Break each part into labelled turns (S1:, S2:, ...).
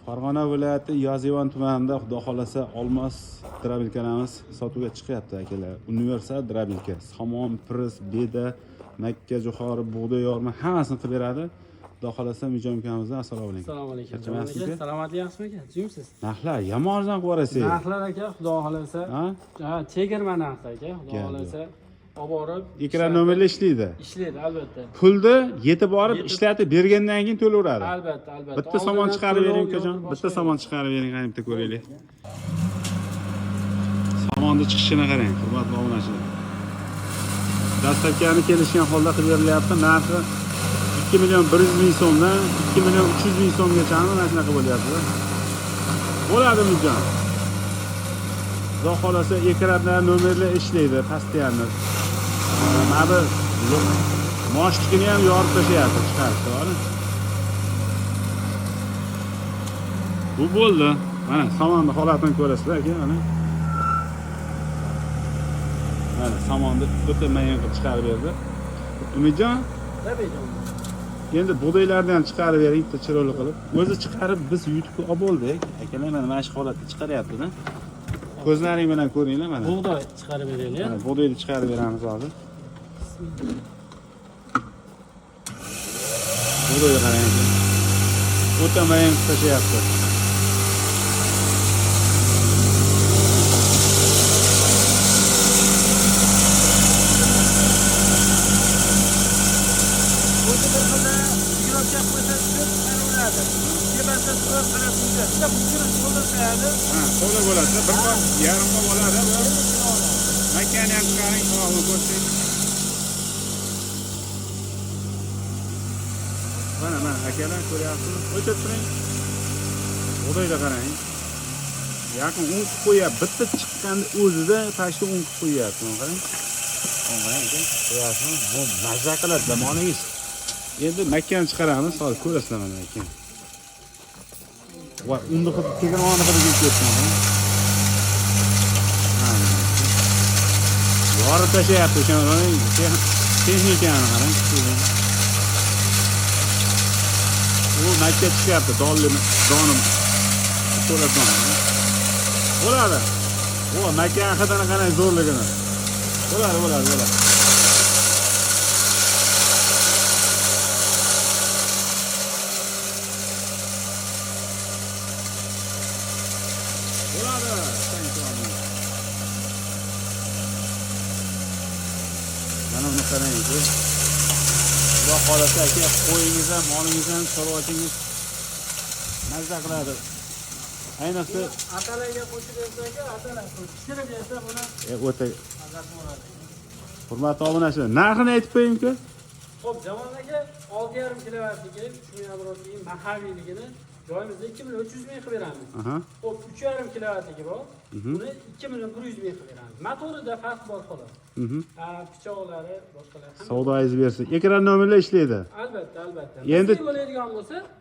S1: Farg'ona viloyati Yozyovon tumanida xudo xolasa Olmos drabilkalarimiz sotuvga chiqyapti akalar. Universal drabilka, somon, piris, beda, makka, jo'xori, bug'doy yorma hammasini qilib beradi. Xudo xolasa Mijom akamizdan assalomu alaykum.
S2: Assalomu alaykum.
S1: Charchamasizmi?
S2: Salomatlik yaxshimi aka? Jimsiz?
S1: Narxlar yomondan qo'rasiz.
S2: Narxlar aka, xudo xolasa. Ha, chegirma narxi aka, xudo xolasa. Olib borib,
S1: ekran nomerli ishlaydi.
S2: ishlaydi albatta.
S1: Pulni yetib borib ishlatib bergandan keyin to'laveradi.
S2: Albatta.
S1: Bitta somon chiqarib bering ukajon. Bitta somon chiqarib bering, qani bitta ko'raylik. Somonni chiqishini qarang, hurmatli obunachilar. Dastavkani kelishgan holda qilib berilyapti. Narxi 2 million 100 ming so'mdan 2 million 300 ming so'mgacha mana shunaqa bo'lyapti. Bo'ladi Mijjon. Xudo xolasa ekranlar nomerlar ishlaydi, postoyanno. Mana bu moshchikini ham yorib tashlayapti, chiqarib, to'g'ri? Bu bo'ldi. Mana somonni holatini ko'rasizlar aka, mana. Mana somonni o'ta mayin qilib chiqarib berdi. Umidjon, endi bug'doylarni ham chiqarib bering, bitta chiroyli qilib. O'zi chiqarib biz YouTube'ga olib bo'ldik. Akalar mana shu holatda chiqaryapti-da. Ko'zlaring bilan ko'ringlar mana.
S2: Bug'doy chiqarib beraylik.
S1: Mana bug'doyni chiqarib beramiz hozir. Bug'doyni qarang. O'ta mayin tashlayapti. Qo'lda bo'ladi. Bir qop yarim qop oladi. Makkani ham chiqaring, qolni ko'rsang. Mana akalar ko'ryapsizmi? O'chib turing. O'dayda qarang. Yaqin un qilib qo'yapti. Bitta chiqqanda o'zida tashqi un qilib qo'yapti. Qarang. Qarang aka, ko'ryapsizmi? Bu mazza qiladi zamoningiz. Endi makkani chiqaramiz, hozir ko'rasizlar mana ekan. Va unda tegirmonni qilib ketgan. Yorib tashlayapti o'sha texnikani qarang. U makka chiqyapti, donim. To'ladan. Bo'ladi. O makka hidini qarang zo'rligini. Bo'ladi. Mana buni qarang. Xudo xolasa aka, qo'yingizdan, molingizdan, chorvachingiz mazza qiladi. Ayniqsa
S2: atalarga qo'shib bersa aka, atalar pishirib bersa buni
S1: o'ta
S2: mazasi bo'ladi.
S1: hurmatli obunachilar, narxini aytib qo'ying-ku.
S2: Xo'p, Jamol aka 6,5 kilovatniki, shunga abrotligini, mahalliyligini joyimizda 2 million 300 ming qilib beramiz. Xo'p, 3,5 kilovatligi bor. Buni 2 million 100 ming qilib beramiz. Motorida farq bor xolos. Pichoqlari, boshqalar ham.
S1: Savdoingiz bersin. Ekran nomerlar ishlaydi.
S2: Albatta.
S1: Endi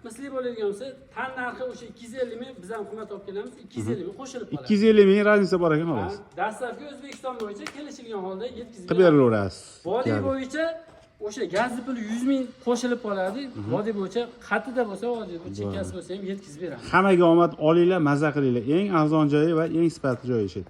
S2: misli bo'ladigan bo'lsa, tan narxi o'sha 250 ming, biz ham qimmat olib kelamiz, 250 ming qo'shilib qoladi.
S1: 250 ming raznica bor ekan xolos.
S2: Dastlabki O'zbekiston bo'yicha kelishilgan holda yetkazib
S1: Qilib beraverasiz.
S2: Vodiy bo'yicha o'sha gazni puli 100 ming qo'shilib qoladi. Vodiy bo'yicha qatida bo'lsa, vodiy bo'yicha chekkasi bo'lsa ham yetkazib beramiz.
S1: Hammaga omad olinglar, mazza qilinglar. Eng arzon joyi va eng sifatli joyi shu.